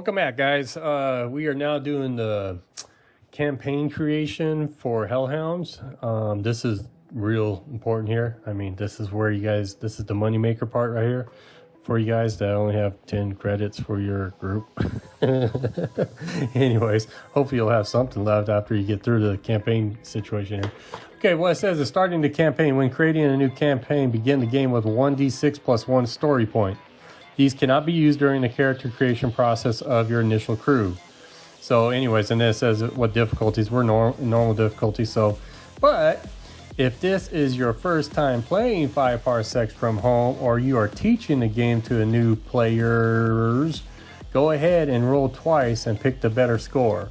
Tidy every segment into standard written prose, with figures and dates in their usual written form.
Welcome back, guys. We are now doing the campaign creation for Hellhounds. This is real important here. I mean, this is where you guys, this is the moneymaker part right here for you guys that only have 10 credits for your group. Anyways, hopefully you'll have something left after you get through the campaign situation here. Okay, what it says is starting the campaign. When creating a new campaign, begin the game with 1d6 plus 1 story point. These cannot be used during the character creation process of your initial crew. So anyways, and then it says what difficulties. We're normal difficulty. So, but if this is your first time playing 5 Parsecs from home, or you are teaching the game to a new players, go ahead and roll twice and pick the better score.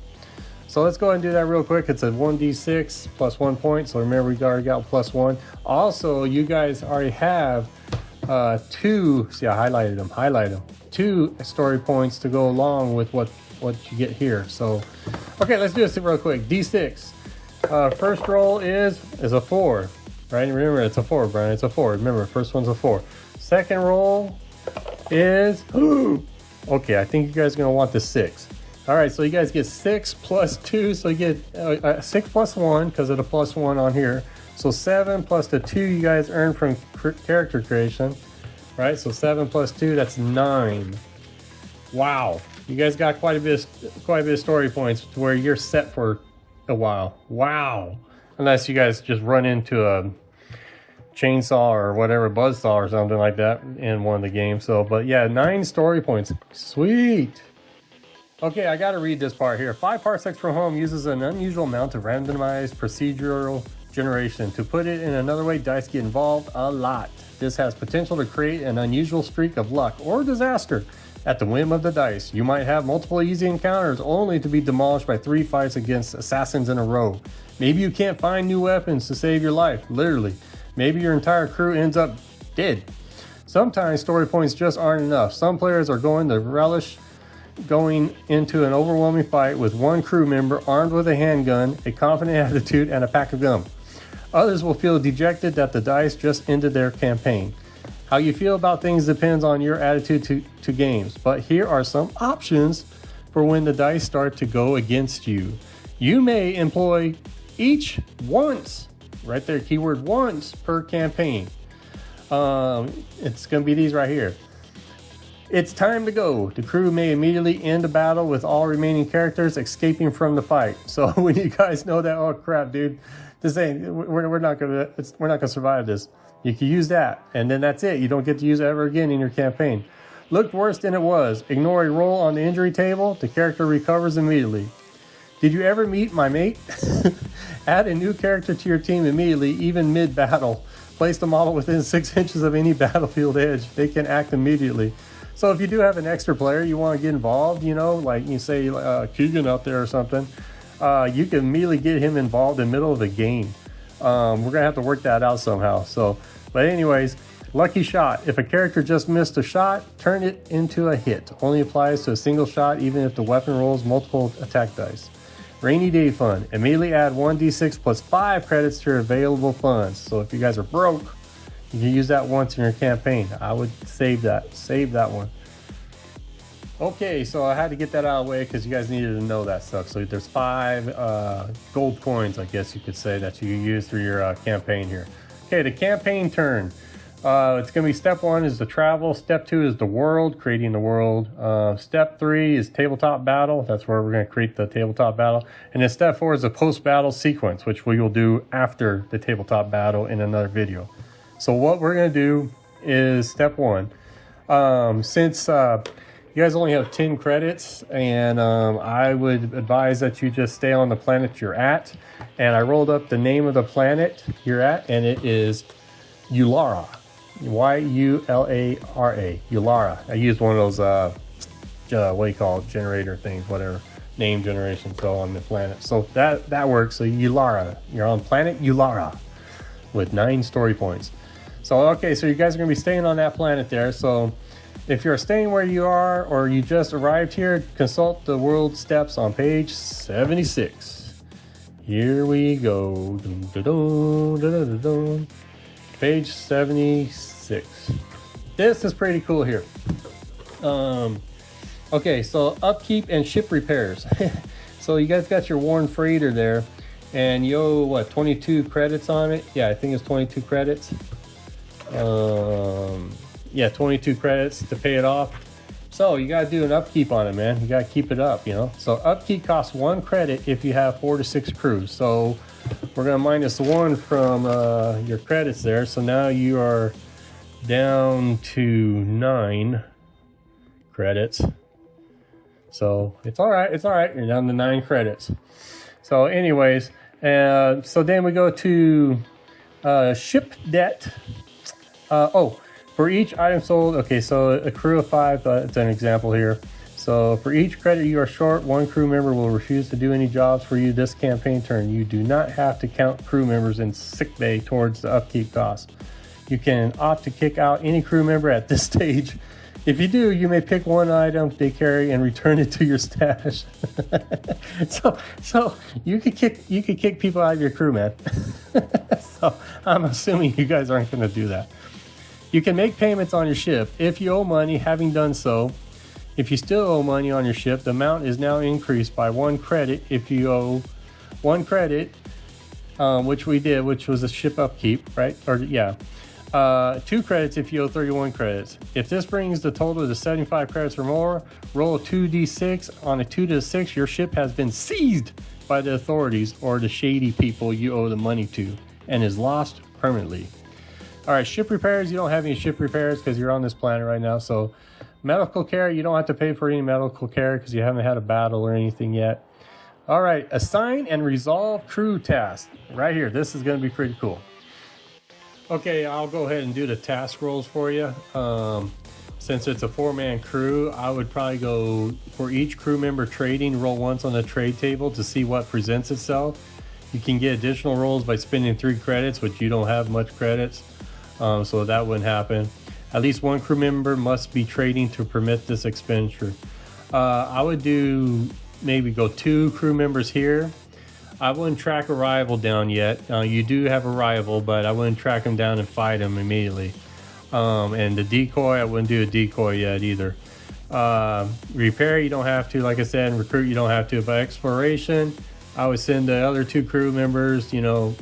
So let's go ahead and do that real quick. It's a 1d6 plus 1 point. So remember, we already got plus 1. Also, you guys already have two, see, I highlighted them, 2 story points to go along with what you get here. So, okay, let's do this real quick. D6. First roll is a 4, right? Remember, it's a 4, Brian. It's a 4. Remember, first one's a 4. Second roll is, okay, I think you guys are going to want the 6. All right, so you guys get 6 plus 2, so you get 6 plus 1 because of the plus 1 on here. So 7 plus the 2 you guys earn from character creation, right? So 7 plus 2, that's 9. Wow, you guys got quite a bit of story points to where you're set for a while. Wow, unless you guys just run into a chainsaw or whatever, buzzsaw or something like that in one of the games. So, but yeah, 9 story points, sweet. Okay, I got to read this part here. 5 Parsecs from home uses an unusual amount of randomized procedural generation. To put it in another way, dice get involved a lot. This has potential to create an unusual streak of luck or disaster at the whim of the dice. You might have multiple easy encounters only to be demolished by 3 fights against assassins in a row. Maybe you can't find new weapons to save your life, literally. Maybe your entire crew ends up dead. Sometimes story points just aren't enough. Some players are going to relish going into an overwhelming fight with one crew member armed with a handgun, a confident attitude, and a pack of gum. Others will feel dejected that the dice just ended their campaign. How you feel about things depends on your attitude to games, but here are some options for when the dice start to go against you. You may employ each once, right there, keyword once per campaign. It's going to be these right here. It's time to go. The crew may immediately end the battle with all remaining characters escaping from the fight. So when you guys know that, oh crap, dude, this ain't, we're not gonna survive this. You can use that, and then that's it. You don't get to use it ever again in your campaign. Looked worse than it was. Ignore a roll on the injury table. The character recovers immediately. Did you ever meet my mate? Add a new character to your team immediately, even mid-battle. Place the model within 6 inches of any battlefield edge. They can act immediately. So if you do have an extra player you want to get involved, you know, like you say Keegan out there or something, you can immediately get him involved in the middle of the game. We're going to have to work that out somehow. So, but anyways, lucky shot. If a character just missed a shot, turn it into a hit. Only applies to a single shot, even if the weapon rolls multiple attack dice. Rainy day fun. Immediately add 1d6 plus 5 credits to your available funds. So if you guys are broke, you can use that once in your campaign. I would save that one. Okay, so I had to get that out of the way because you guys needed to know that stuff. So there's 5 gold coins, I guess you could say, that you can use through your campaign here. Okay, the campaign turn. It's going to be step 1 is the travel. Step 2 is the world, creating the world. Step 3 is tabletop battle. That's where we're going to create the tabletop battle. And then step 4 is the post-battle sequence, which we will do after the tabletop battle in another video. So what we're going to do is step 1. Since you guys only have 10 credits, and I would advise that you just stay on the planet you're at. And I rolled up the name of the planet you're at, and it is Ulara. Y-U-L-A-R-A. Ulara. I used one of those, what do you call it, generator things, whatever, name generation, so on the planet. So that works. So Ulara. You're on planet Ulara with 9 story points. So, okay, so you guys are going to be staying on that planet there. So if you're staying where you are or you just arrived here, consult the world steps on page 76. Here we go. Dun, dun, dun, dun, dun, dun. Page 76. This is pretty cool here. Okay, so upkeep and ship repairs. So you guys got your worn freighter there, and you owe what, 22 credits on it? Yeah, I think it's 22 credits. Yeah, 22 credits to pay it off. So you gotta do an upkeep on it, man. You gotta keep it up, you know. So upkeep costs 1 credit if you have 4 to 6 crews. So we're gonna minus 1 from your credits there. So now you are down to 9 credits. So it's all right. It's all right. You're down to 9 credits. So anyways, so then we go to ship debt. For each item sold, okay, so a crew of 5, it's an example here. So for each credit you are short, 1 crew member will refuse to do any jobs for you this campaign turn. You do not have to count crew members in sick bay towards the upkeep cost. You can opt to kick out any crew member at this stage. If you do, you may pick 1 item they carry and return it to your stash. so you could kick people out of your crew, man. So I'm assuming you guys aren't going to do that. You can make payments on your ship if you owe money. Having done so, if you still owe money on your ship, the amount is now increased by 1 credit if you owe 1 credit, which we did, which was a ship upkeep, right? Or yeah. 2 credits if you owe 31 credits. If this brings the total to 75 credits or more, roll a 2d6. On a 2 to 6, your ship has been seized by the authorities or the shady people you owe the money to and is lost permanently. All right, ship repairs. You don't have any ship repairs because you're on this planet right now. So medical care, you don't have to pay for any medical care because you haven't had a battle or anything yet. All right, assign and resolve crew tasks. Right here, this is going to be pretty cool. Okay, I'll go ahead and do the task rolls for you. Since it's a 4-man crew, I would probably go for each crew member trading, roll once on the trade table to see what presents itself. You can get additional rolls by spending 3 credits, which you don't have much credits. So that wouldn't happen. At least 1 crew member must be trading to permit this expenditure. I would do maybe go 2 crew members here. I wouldn't track a rival down yet. You do have a rival, but I wouldn't track him down and fight him immediately. And the decoy, I wouldn't do a decoy yet either. Repair, you don't have to, like I said, and recruit, you don't have to. But exploration, I would send the other 2 crew members, you know,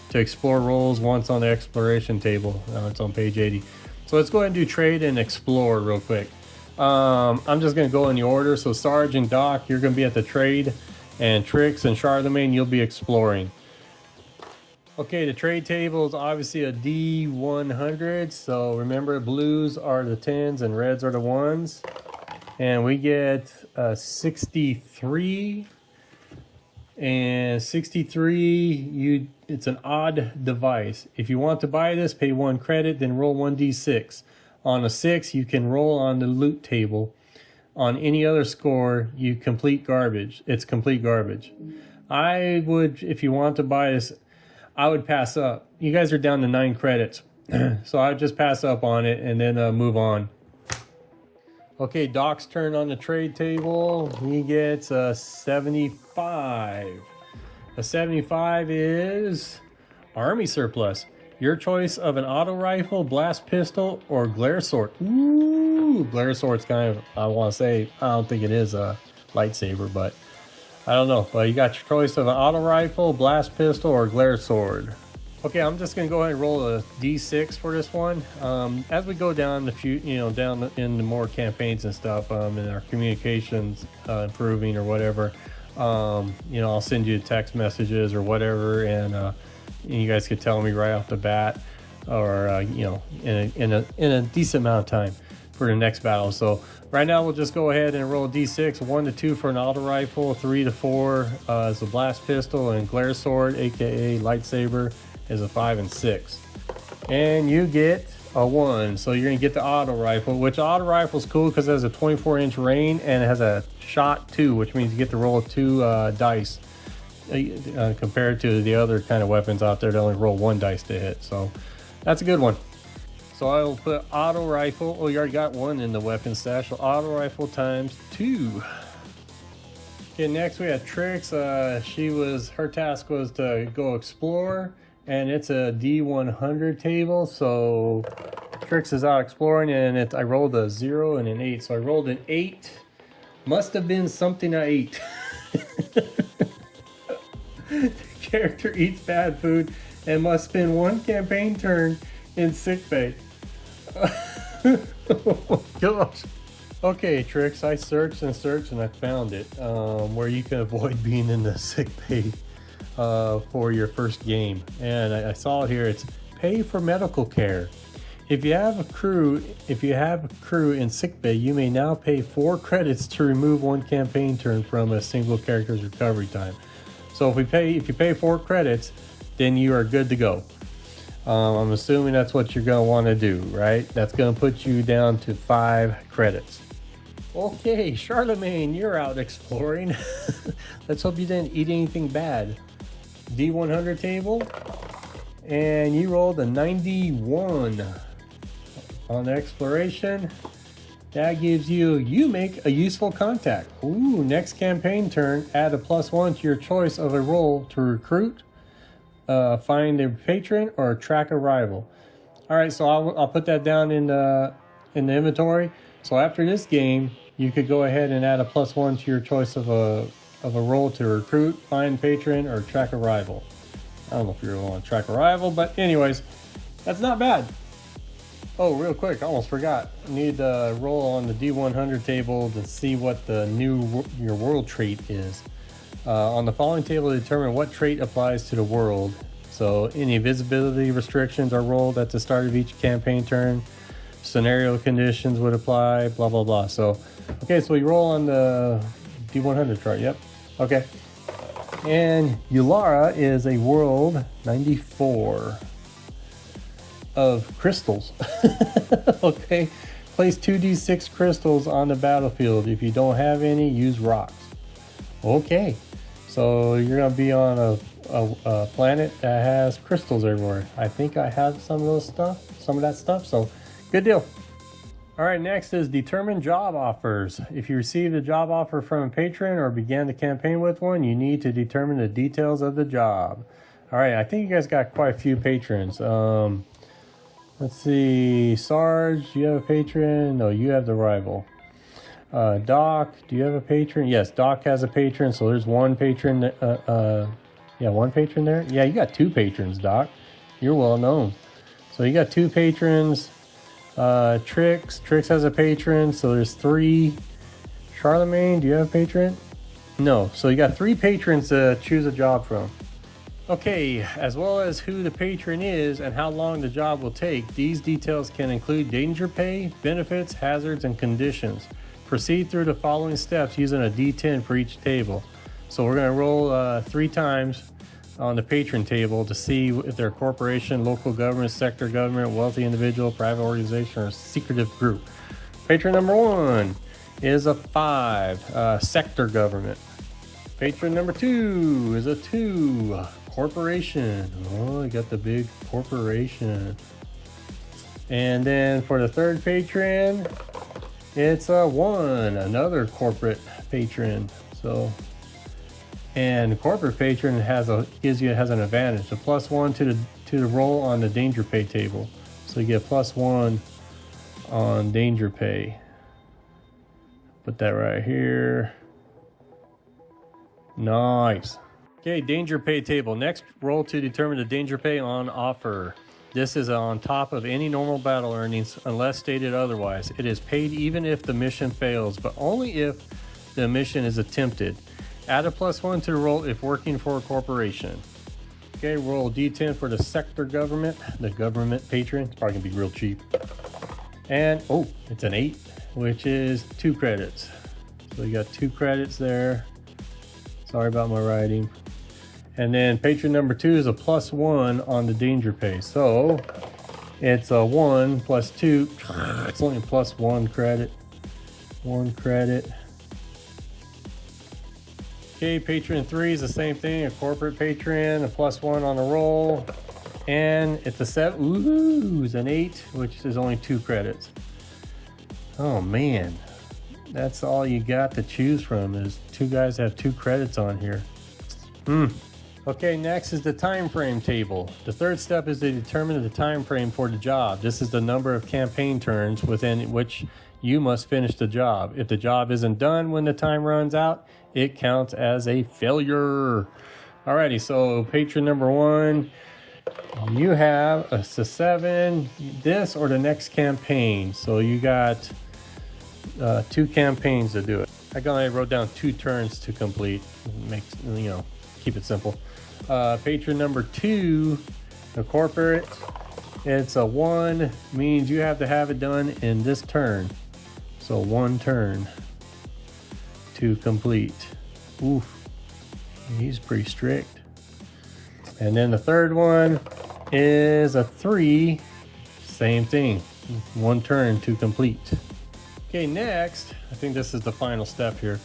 to explore roles once on the exploration table. It's on page 80. So let's go ahead and do trade and explore real quick. I'm just going to go in the order. So Sarge and Doc, you're going to be at the trade, and Trix and Charlemagne, you'll be exploring. Okay, the trade table is obviously a D100. So remember, blues are the 10s and reds are the 1s. And we get 63. And 63, it's an odd device. If you want to buy this, pay 1 credit, then roll 1d6. On a 6, you can roll on the loot table. On any other score, you complete garbage. It's complete garbage. I would, if you want to buy this, I would pass up. You guys are down to 9 credits. So I would just pass up on it and then move on. Okay, Doc's turn on the trade table. He gets a 75. A 75 is army surplus. Your choice of an auto rifle, blast pistol, or glare sword. Ooh, glare sword's kind of, I want to say, I don't think it is a lightsaber, but I don't know. But you got your choice of an auto rifle, blast pistol, or glare sword. Okay, I'm just gonna go ahead and roll a D6 for this one. As we go down the few, down in the more campaigns and stuff, and our communications improving or whatever, I'll send you text messages or whatever, and you guys could tell me right off the bat, or in a decent amount of time for the next battle. So right now we'll just go ahead and roll a D6. 1 to 2 for an auto rifle, 3 to 4 is a blast pistol, and glare sword, aka lightsaber, is a 5 and 6. And you get a 1. So you're going to get the auto rifle, which auto rifle is cool because it has a 24-inch range and it has a shot 2, which means you get to roll 2 dice compared to the other kind of weapons out there that only roll 1 dice to hit. So that's a good one. So I will put auto rifle. Oh, you already got 1 in the weapon stash. So auto rifle times 2. Okay, next we have Trix. Her task was to go explore. And it's a D100 table, so Trix is out exploring, and I rolled a 0 and an 8. So I rolled an 8 Must have been something I ate. The character eats bad food and must spend one campaign turn in sickbay. Oh my gosh. Okay, Tricks, I searched and searched and I found it, where you can avoid being in the sick bay for your first game. And I saw it here. It's pay for medical care. If you have a crew in sick bay, you may now pay 4 credits to remove one campaign turn from a single character's recovery time. So if you pay 4 credits, then you are good to go. I'm assuming that's what you're going to want to do, right? That's going to put you down to 5 credits. Okay, Charlemagne, you're out exploring. Let's hope you didn't eat anything bad. D100 table, and you rolled a 91 on exploration. That gives you make a useful contact. Ooh, next campaign turn, add a +1 to your choice of a role to recruit, find a patron, or track a rival. All right, so I'll put that down in the inventory. So after this game, you could go ahead and add a +1 to your choice of a role to recruit, find patron, or track a rival. I don't know if you're going to track a rival, but anyways, that's not bad. Oh, real quick, I almost forgot. I need to roll on the D100 table to see what your world trait is. On the following table, determine what trait applies to the world. So any visibility restrictions are rolled at the start of each campaign turn. Scenario conditions would apply, blah, blah, blah. So, okay, so we roll on the D100 chart, yep. Okay. And Ulara is a world 94 of crystals. Okay. Place 2d6 crystals on the battlefield. If you don't have any, use rocks. Okay. So you're going to be on a planet that has crystals everywhere. I think I have some of that stuff. So good deal. All right, next is determine job offers. If you received a job offer from a patron or began the campaign with one, you need to determine the details of the job. All right, I think you guys got quite a few patrons. Let's see, Sarge, do you have a patron? No, you have the rival. Doc, do you have a patron? Yes, Doc has a patron, so there's one patron. One patron there. Yeah, you got 2 patrons, Doc. You're well known. So you got 2 patrons. Trix has a patron, so there's 3. Charlemagne, do you have a patron? No, so you got 3 patrons to choose a job from. Okay, as well as who the patron is and how long the job will take, these details can include danger pay, benefits, hazards, and conditions. Proceed through the following steps using a D10 for each table. So we're going to roll 3 times on the patron table to see if they're a corporation, local government, sector government, wealthy individual, private organization, or secretive group. Patron number 1 is a 5, sector government. Patron number 2 is a 2, corporation. Oh, you got the big corporation. And then for the 3rd patron, it's a 1, another corporate patron. So, and the corporate patron has an advantage, a +1 to the roll on the danger pay table. So you get +1 on danger pay. Put that right here. Nice. Okay, danger pay table. Next, roll to determine the danger pay on offer. This is on top of any normal battle earnings unless stated otherwise. It is paid even if the mission fails, but only if the mission is attempted. Add a +1 to the roll if working for a corporation. Okay, roll D10 for the sector government, the government patron. It's probably gonna be real cheap. And, oh, it's an 8, which is 2 credits. So you got 2 credits there. Sorry about my writing. And then patron number 2 is a +1 on the danger pay. So it's a 1 + 2. It's only a +1 credit. 1 credit. Okay, patron 3 is the same thing. A corporate patron, a +1 on the roll. And it's a 7. Ooh, it's an 8, which is only 2 credits. Oh man. That's all you got to choose from is 2 guys have 2 credits on here. Okay, next is the time frame table. The 3rd step is to determine the time frame for the job. This is the number of campaign turns within which you must finish the job. If the job isn't done when the time runs out, it counts as a failure. Alrighty, so patron number 1, you have a 7, this or the next campaign. So you got 2 campaigns to do it. I wrote down 2 turns to complete. Makes, keep it simple. Patron number 2, the corporate, it's a 1, means you have to have it done in this turn. So 1 turn to complete. Oof, he's pretty strict. And then the third one is a 3, same thing, 1 turn to complete. Okay, next, I think this is the final step here.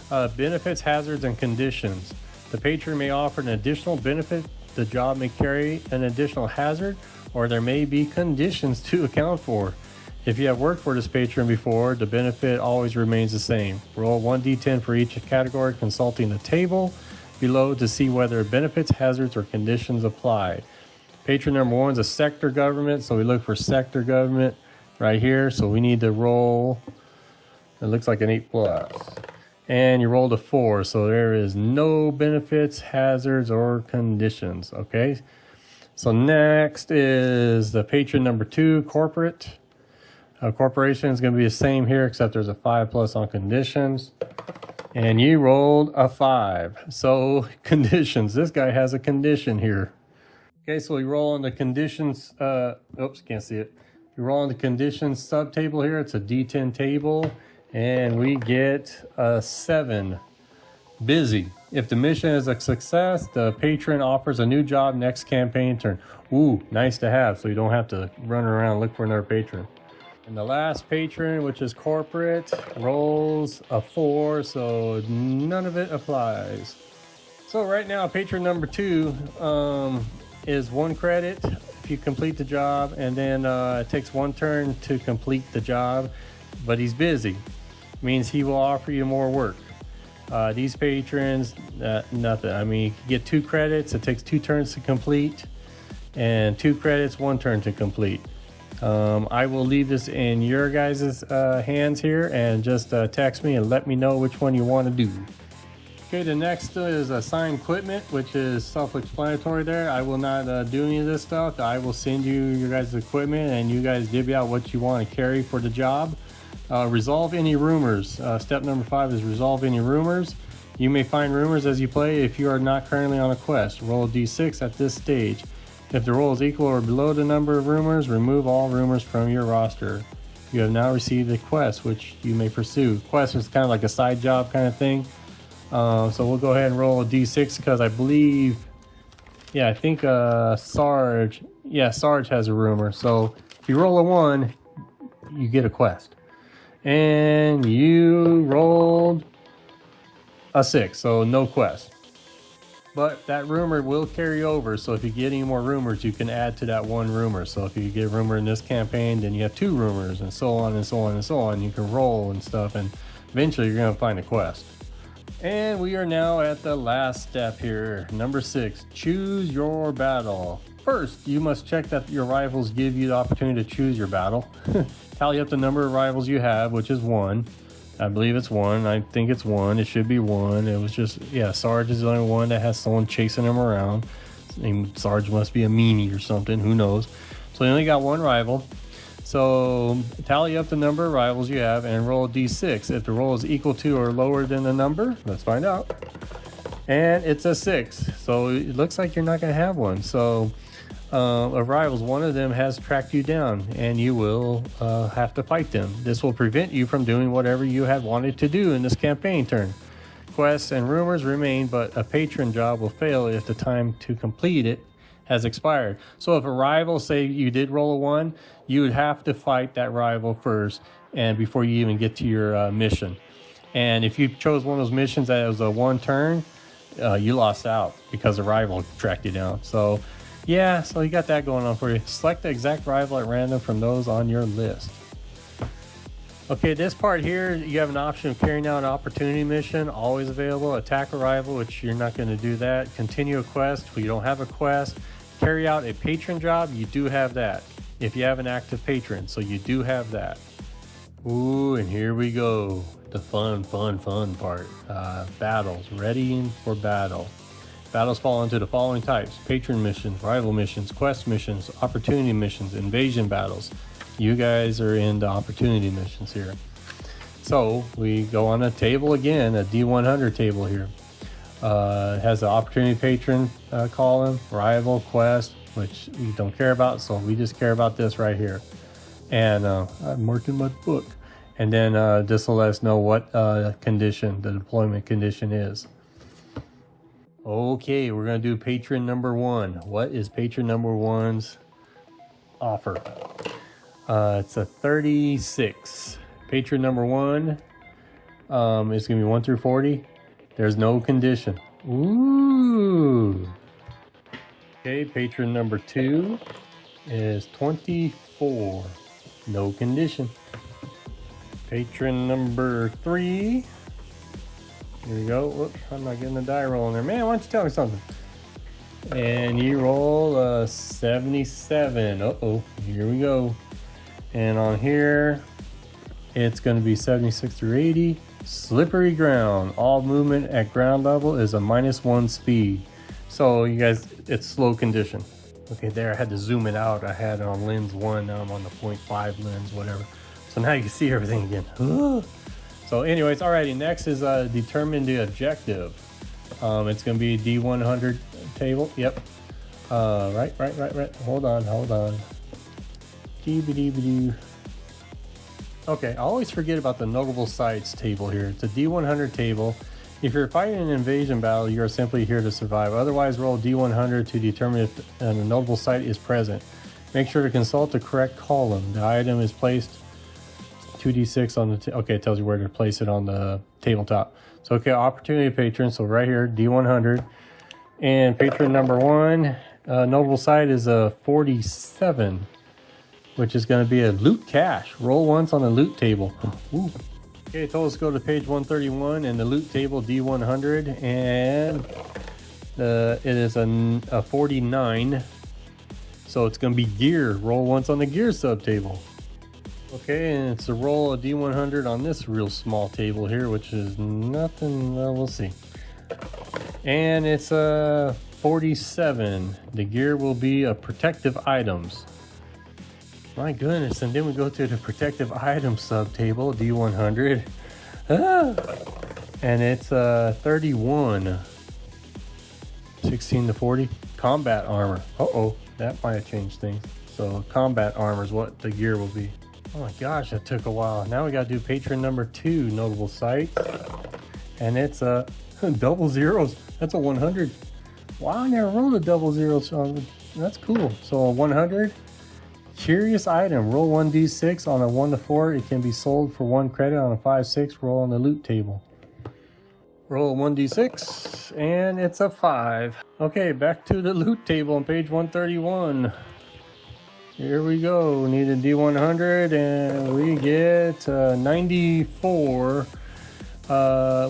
Benefits, hazards, and conditions. The patron may offer an additional benefit, the job may carry an additional hazard, or there may be conditions to account for. If you have worked for this patron before, the benefit always remains the same. Roll 1d10 for each category, consulting the table below to see whether benefits, hazards, or conditions apply. Patron number 1 is a sector government, so we look for sector government right here. So we need to roll, it looks like an 8+. And you rolled a 4, so there is no benefits, hazards, or conditions. Okay, so next is the patron number 2, corporate. Corporation is going to be the same here, except there's a 5+ on conditions. And you rolled a 5. So conditions, this guy has a condition here. Okay, so we roll on the conditions, oops, can't see it. You roll on the conditions sub-table here, it's a D10 table, and we get a 7. Busy. If the mission is a success, the patron offers a new job next campaign turn. Ooh, nice to have, so you don't have to run around and look for another patron. And the last patron, which is corporate, rolls a 4, so none of it applies. So right now, patron number 2 is 1 credit if you complete the job, and then it takes 1 turn to complete the job, but he's busy. Means he will offer you more work. These patrons, nothing. I mean, you can get 2 credits, it takes 2 turns to complete, and 2 credits, 1 turn to complete. I will leave this in your guys' hands here, and just text me and let me know which one you want to do. Okay, the next is assign equipment, which is self-explanatory there. I will not do any of this stuff. I will send you your guys' equipment, and you guys divvy out what you want to carry for the job. Resolve any rumors. Step number 5 is resolve any rumors. You may find rumors as you play if you are not currently on a quest. Roll a d6 at this stage. If the roll is equal or below the number of rumors, remove all rumors from your roster. You have now received a quest, which you may pursue. Quest is kind of like a side job kind of thing. So we'll go ahead and roll a d6 because I believe, I think Sarge has a rumor. So if you roll a 1, you get a quest. And you rolled a 6, so no quest. But that rumor will carry over, so if you get any more rumors, you can add to that 1 rumor. So if you get a rumor in this campaign, then you have 2 rumors, and so on and so on and so on. You can roll and stuff, and eventually you're going to find a quest. And we are now at the last step here. Number 6, choose your battle. First, you must check that your rivals give you the opportunity to choose your battle. Tally up the number of rivals you have, which is 1. I believe it's 1. I think it's 1. It should be 1. It was just, Sarge is the only one that has someone chasing him around. And Sarge must be a meanie or something. Who knows? So you only got 1 rival. So tally up the number of rivals you have and roll a d6. If the roll is equal to or lower than the number, let's find out. And it's a 6. So it looks like you're not going to have one. So of rivals, one of them has tracked you down, and you will have to fight them. This will prevent you from doing whatever you had wanted to do in this campaign turn. Quests and rumors remain, but a patron job will fail if the time to complete it has expired. So if a rival, say you did roll a 1, you would have to fight that rival first, and before you even get to your mission. And if you chose one of those missions that was a 1 turn, you lost out because the rival tracked you down. So so you got that going on for you. Select the exact rival at random from those on your list. Okay, this part here, you have an option of carrying out an opportunity mission, always available. Attack a rival, which you're not going to do that. Continue a quest, you don't have a quest. Carry out a patron job, you do have that. If you have an active patron, so you do have that. Ooh, and here we go. The fun part. Battles. Ready for battle. Battles fall into the following types: patron missions, rival missions, quest missions, opportunity missions, invasion battles. You guys are in the opportunity missions here. So we go on a table again, a D100 table here. It has the opportunity patron column, rival, quest, which we don't care about, so we just care about this right here. And I'm marking my book. And then this will let us know what condition the deployment condition is. Okay, we're going to do patron number 1. What is patron number 1's offer? It's a 36. Patron number 1 is going to be 1 through 40. There's no condition. Ooh. Okay, patron number 2 is 24. No condition. Patron number 3. Here we go. Whoops, I'm not getting the die roll in there. Man, why don't you tell me something? And you roll 77. Uh-oh, here we go. And on here, it's going to be 76 through 80. Slippery ground. All movement at ground level is a -1 speed. So you guys, it's slow condition. Okay, there, I had to zoom it out. I had it on lens 1, now I'm on the 0.5 lens, whatever. So now you can see everything again. So anyways, alrighty, next is determine the objective. It's going to be a D100 table. Yep. Right. Hold on. Okay, I always forget about the notable sites table here. It's a D100 table. If you're fighting an invasion battle, you are simply here to survive. Otherwise, roll D100 to determine if a notable site is present. Make sure to consult the correct column. The item is placed 2d6 on the... okay, it tells you where to place it on the tabletop. So, okay, opportunity patron. So right here, D100. And patron number 1, notable site is a 47, which is going to be a loot cache. Roll once on the loot table. Ooh. Okay, it told us to go to page 131 in the loot table D100, and it is a 49. So it's going to be gear. Roll once on the gear subtable. Okay, and it's a roll of D100 on this real small table here, which is nothing. Well, we'll see. And it's a 47. The gear will be a protective items. My goodness, and then we go to the protective items subtable, D100. And it's 31. 16 to 40. Combat armor. Uh-oh, that might have changed things. So combat armor is what the gear will be. Oh my gosh, that took a while. Now we got to do patron number 2, notable sites. And it's double zeros. That's a 100. Wow, I never rolled a double zero, so that's cool. So a 100. Curious item. Roll 1d6 on a 1 to 4. It can be sold for 1 credit on a 5-6. Roll on the loot table. Roll 1d6, and it's a 5. Okay, back to the loot table on page 131. Here we go. We need a D100, and we get 94,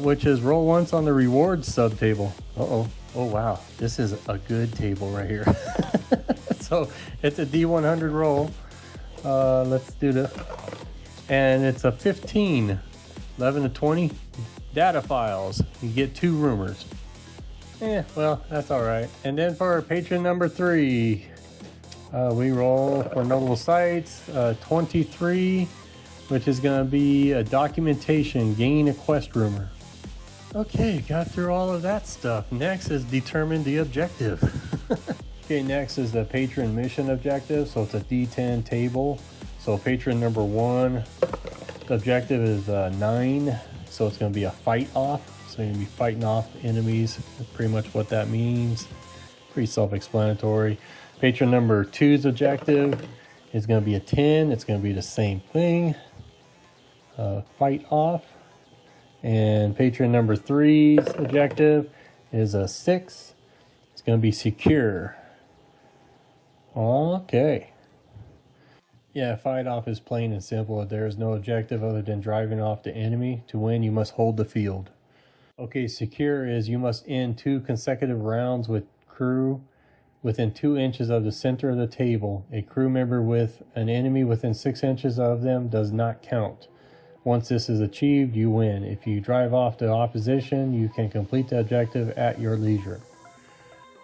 which is roll once on the rewards subtable. Uh-oh. Oh, wow. This is a good table right here. So it's a D100 roll. Let's do this. And it's a 15. 11 to 20. Data files. You get 2 rumors. Well, that's all right. And then for patron number 3, we roll for notable sites. 23, which is going to be a documentation. Gain a quest rumor. Okay, got through all of that stuff. Next is determine the objective. Okay, next is the patron mission objective. So it's a D10 table. So patron number 1, the objective is 9. So it's going to be a fight off. So you're going to be fighting off enemies. That's pretty much what that means. Pretty self-explanatory. Patron number 2's objective is going to be a 10. It's going to be the same thing. Fight off. And patron number 3's objective is a 6. It's going to be secure. Okay. Yeah, fight off is plain and simple. There is no objective other than driving off the enemy. To win, you must hold the field. Okay, secure is you must end 2 consecutive rounds with crew within 2 inches of the center of the table. A crew member with an enemy within 6 inches of them does not count. Once this is achieved, you win. If you drive off the opposition, you can complete the objective at your leisure.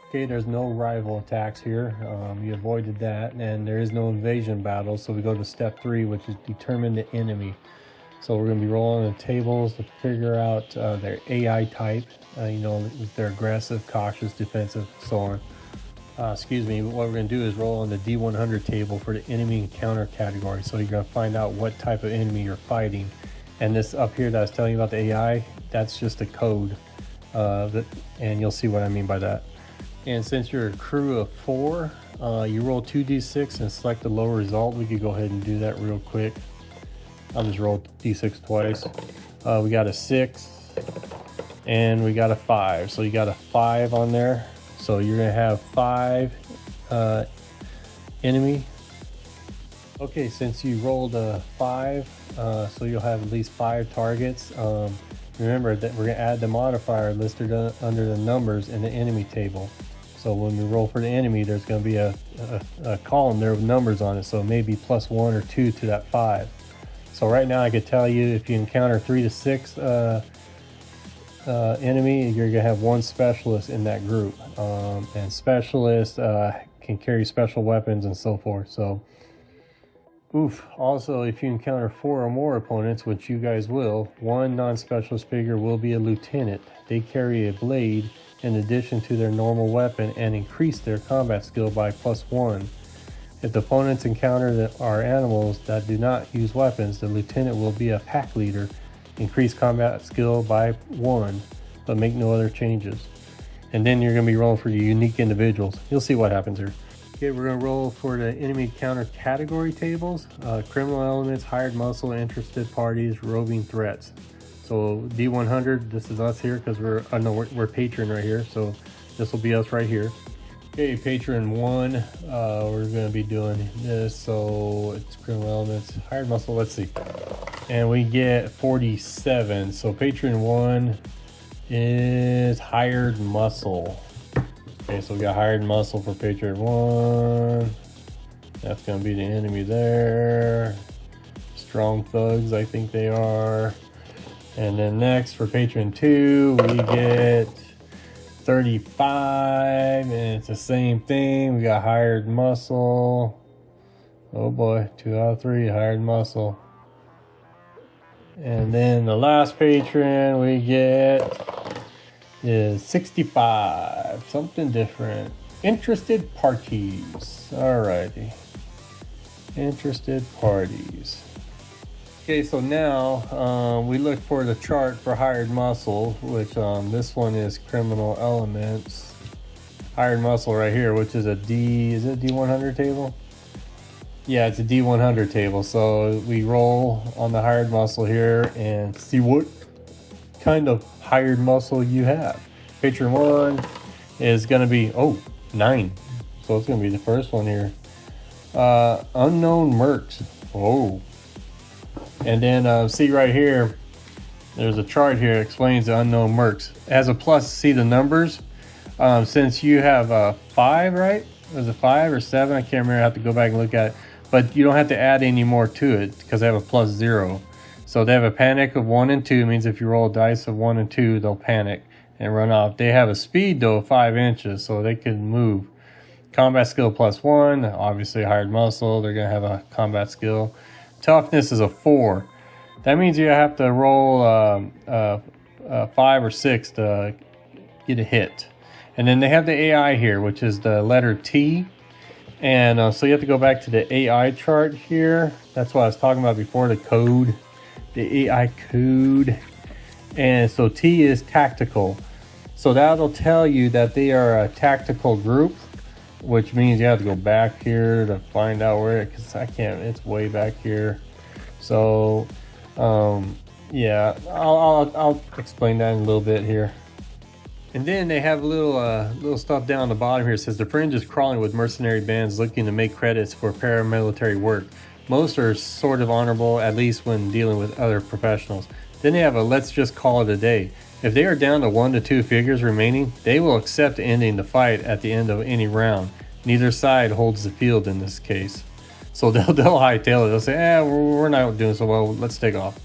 Okay, there's no rival attacks here. You avoided that, and there is no invasion battle. So we go to step 3, which is determine the enemy. So we're going to be rolling the tables to figure out their AI type. If they're aggressive, cautious, defensive, so on. What we're going to do is roll on the D100 table for the enemy encounter category. So you're going to find out what type of enemy you're fighting. And this up here that I was telling you about the AI, that's just a code. And you'll see what I mean by that. And since you're a crew of 4, you roll 2d6 and select the lower result. We could go ahead and do that real quick. I'll just roll d6 twice. We got a 6 and we got a 5. So you got a 5 on there. So you're going to have 5 enemy. Okay, since you rolled a 5, so you'll have at least 5 targets. Remember that we're going to add the modifier listed under the numbers in the enemy table. So when we roll for the enemy, there's going to be a column there with numbers on it. So maybe +1 or 2 to that 5. So right now I could tell you if you encounter 3 to 6 enemy, you're going to have 1 specialist in that group. And specialists can carry special weapons and so forth. So, also, if you encounter 4 or more opponents, which you guys will, 1 non-specialist figure will be a lieutenant. They carry a blade in addition to their normal weapon and increase their combat skill by +1. If the opponents encounter are animals that do not use weapons, the lieutenant will be a pack leader, increase combat skill by 1, but make no other changes. And then you're going to be rolling for your unique individuals. You'll see what happens here. Okay, we're going to roll for the enemy counter category tables. Criminal elements, hired muscle, interested parties, roving threats. So D100, this is us here because we're patron right here. So this will be us right here. Okay, patron 1, we're going to be doing this. So it's criminal elements, hired muscle, let's see. And we get 47. So patron 1 is hired muscle. Okay, so we got hired muscle for patron 1. That's going to be the enemy there. Strong thugs, I think they are. And then next for patron 2, we get 35, and it's the same thing. We got hired muscle. Oh boy, 2 out of 3 hired muscle. And then the last patron we get is 65, something different. Interested parties. Alrighty. Interested parties. Okay, so now we look for the chart for hired muscle, which this one is criminal elements. Hired muscle right here, which is a D, is it D100 table? Yeah, it's a D100 table. So we roll on the hired muscle here and see what kind of hired muscle you have. Patron 1 is going to be, 9. So it's going to be the first one here. Unknown mercs. Oh. And then see right here, there's a chart here that explains the unknown mercs. It has a plus, see the numbers. Since you have 5, right? Was it 5 or 7? I can't remember. I have to go back and look at it. But you don't have to add any more to it because they have a +0. So they have a panic of 1 and 2. It means if you roll a dice of 1 and 2, they'll panic and run off. They have a speed though of 5 inches, so they can move. Combat skill +1, obviously hired muscle. They're gonna have a combat skill. Toughness is a 4. That means you have to roll 5 or 6 to get a hit. And then they have the AI here, which is the letter T. And so you have to go back to the AI chart here. That's what I was talking about before, the code, the AI code. And so T is tactical. So that'll tell you that they are a tactical group, which means you have to go back here to find out where it, because I can't, it's way back here. So yeah, I'll explain that in a little bit here. And then they have a little stuff down the bottom here. It says the fringe is crawling with mercenary bands looking to make credits for paramilitary work. Most are sort of honorable, at least when dealing with other professionals. Then they have a let's just call it a day. If they are down to 1 to 2 figures remaining, they will accept ending the fight at the end of any round. Neither side holds the field in this case. So they'll hightail it. They'll say, we're not doing so well, let's take off.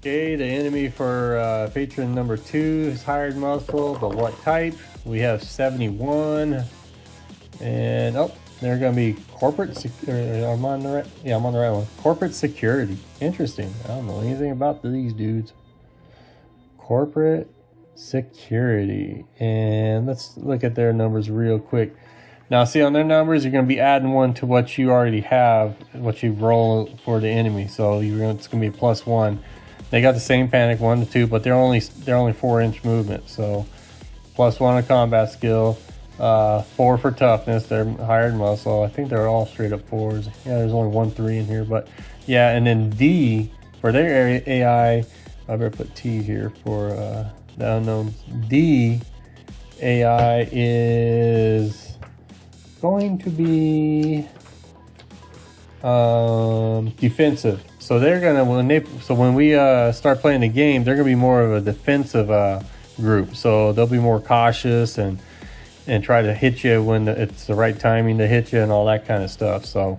Okay, the enemy for patron number 2 is hired muscle, but what type? We have 71. And oh, they're gonna be corporate I'm on the right, yeah, I'm on the right one. Corporate security. Interesting. I don't know anything about these dudes. Corporate security. And let's look at their numbers real quick. Now, see, on their numbers, you're going to be adding 1 to what you already have, what you roll for the enemy. So it's going to be a +1. They got the same panic, 1 to 2, but they're only 4-inch movement. So +1 on combat skill, 4 for toughness. They're hired muscle. I think they're all straight up 4s. Yeah, there's only 1 3 in here, but yeah. And then D for their area AI. I better put T here for the unknowns. D AI is going to be defensive. So they're gonna when we start playing the game, they're gonna be more of a defensive group. So they'll be more cautious and try to hit you when it's the right timing to hit you and all that kind of stuff. So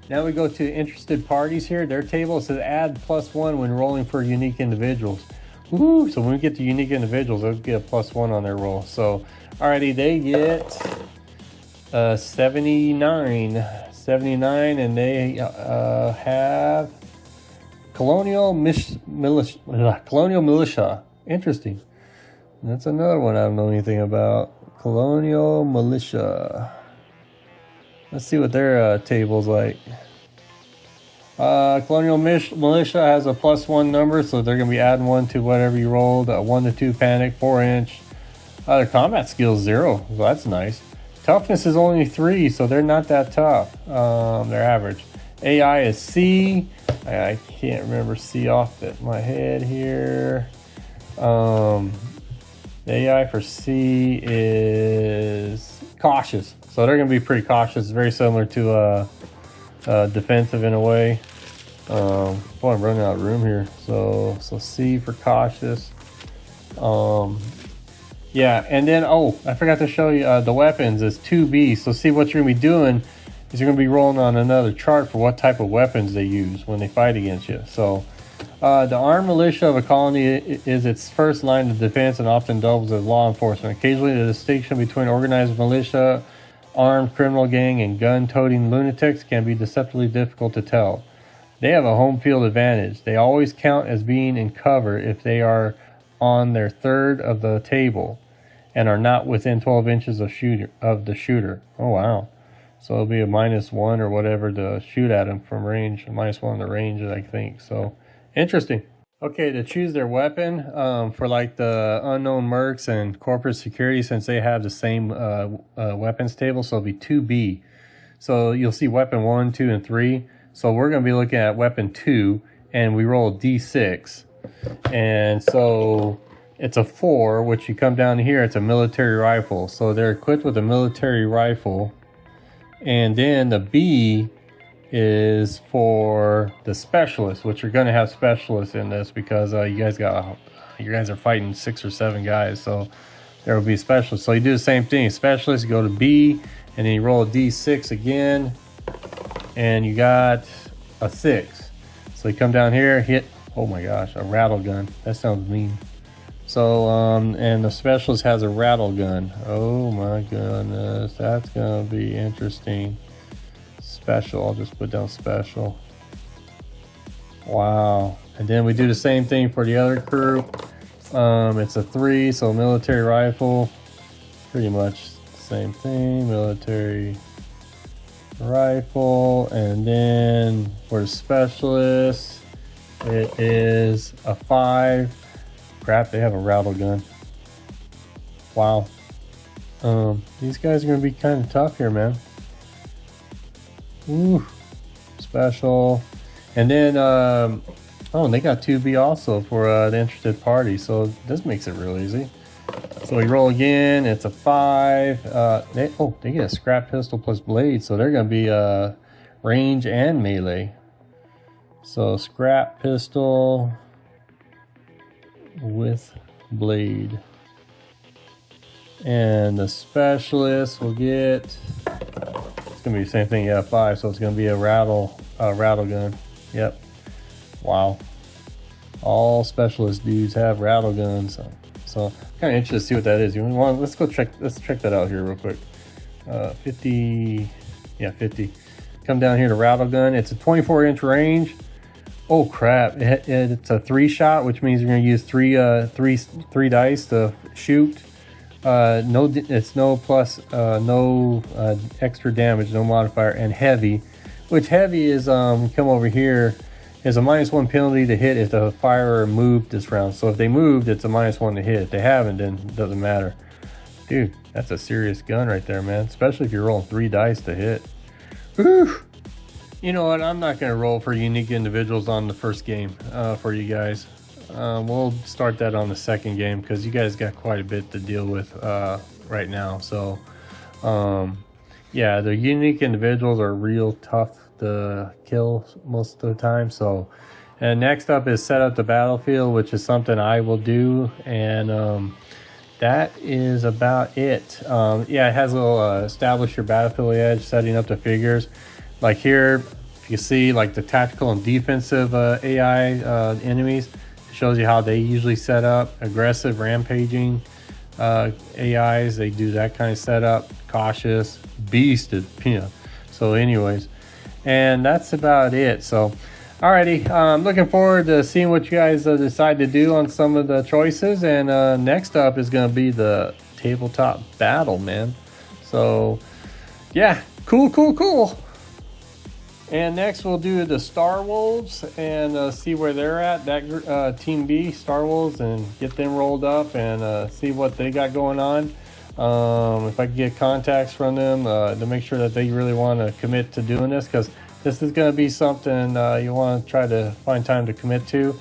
now we go to interested parties here. Their table says add +1 when rolling for unique individuals. Woo! So when we get to unique individuals, they'll get a +1 on their roll. So alrighty, they get 79, and they have colonial militia. Interesting. That's another one I don't know anything about. Colonial militia. Let's see what their table's like. Colonial militia has a +1 number, so they're going to be adding 1 to whatever you rolled. 1 to 2 panic, 4-inch. Their combat skill is 0, so that's nice. Toughness is only 3, so they're not that tough. They're average. AI is C. I can't remember C off my head here. The AI for C is cautious. So they're going to be pretty cautious. Very similar to defensive in a way. Boy, I'm running out of room here. So C for cautious. Yeah, and then, I forgot to show you the weapons is 2B. So see what you're going to be doing is you're going to be rolling on another chart for what type of weapons they use when they fight against you. So the armed militia of a colony is its first line of defense and often doubles as law enforcement. Occasionally, the distinction between organized militia, armed criminal gang, and gun-toting lunatics can be deceptively difficult to tell. They have a home field advantage. They always count as being in cover if they are on their third of the table and are not within 12 inches of the shooter. Oh, wow. So it'll be a -1 or whatever to shoot at them from range. A -1 on the range, I think. So, interesting. Okay, to choose their weapon for like the unknown mercs and corporate security, since they have the same weapons table, so it'll be 2B. So you'll see weapon 1, 2, and 3. So we're going to be looking at weapon 2, and we roll a D6. And so it's a 4, which you come down here, it's a military rifle. So they're equipped with a military rifle. And then the B is for the specialist, which you're going to have specialists in this because you guys are fighting 6 or 7 guys, so there will be specialists. So you do the same thing, specialist, you go to B, and then you roll a D6 again, and you got a 6. So you come down here, hit, oh my gosh, a rattle gun. That sounds mean. So and the specialist has a rattle gun. Oh my goodness, that's gonna be interesting. Special, I'll just put down special. Wow. And then we do the same thing for the other group. It's a 3, so military rifle, pretty much the same thing, military rifle. And then for the specialist, it is a 5. Crap, they have a rattle gun. Wow. These guys are gonna be kind of tough here, man. Ooh, special. And then they got 2B also for the interested party, so this makes it real easy. So we roll again, it's a 5. They get a scrap pistol plus blade, so they're gonna be range and melee. So scrap pistol with blade. And the specialist will get, it's gonna be the same thing, yeah, 5, so it's gonna be a rattle gun. Yep. Wow. All specialist dudes have rattle guns. So kind of interested to see what that is. Let's go check. Let's check that out here real quick. 50. Yeah, 50. Come down here to rattle gun. It's a 24-inch range. Oh crap! It's a 3-shot, which means you're going to use three dice to shoot. It's no extra damage, no modifier, and heavy. Which heavy is come over here is a -1 penalty to hit if the firer moved this round. So if they moved, it's a -1 to hit. If they haven't, then it doesn't matter. Dude, that's a serious gun right there, man. Especially if you're rolling 3 dice to hit. Whew. You know what? I'm not going to roll for unique individuals on the first game for you guys. We'll start that on the second game because you guys got quite a bit to deal with right now. So, yeah, the unique individuals are real tough to kill most of the time. So, and next up is set up the battlefield, which is something I will do. And that is about it. Yeah, it has a little establish your battlefield edge, setting up the figures. Like here, you see like the tactical and defensive AI enemies. It shows you how they usually set up. Aggressive, rampaging AIs, they do that kind of setup. Cautious, beast, you know. So anyways, and that's about it. So, alrighty, I'm looking forward to seeing what you guys decide to do on some of the choices. And next up is going to be the tabletop battle, man. So, yeah, cool. And next we'll do the Star Wolves and see where they're at. That Team B, Star Wolves, and get them rolled up and see what they got going on. If I can get contacts from them to make sure that they really want to commit to doing this, because this is going to be something you want to try to find time to commit to.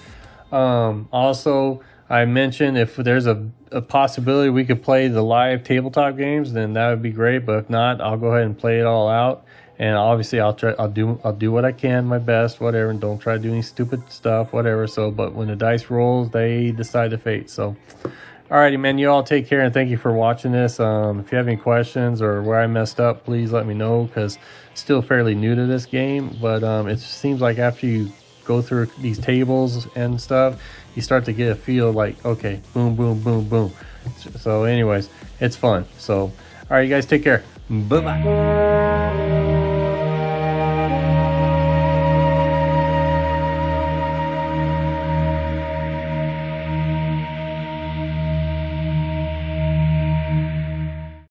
Also, I mentioned if there's a possibility we could play the live tabletop games, then that would be great. But if not, I'll go ahead and play it all out. And obviously, I'll do what I can, my best, whatever, and don't try to do any stupid stuff, whatever. So, but when the dice rolls, they decide the fate. So, alrighty, man, you all take care and thank you for watching this. If you have any questions or where I messed up, please let me know because still fairly new to this game. But it seems like after you go through these tables and stuff, you start to get a feel like, okay, boom, boom, boom, boom. So, anyways, it's fun. So, all right, you guys take care. Bye bye.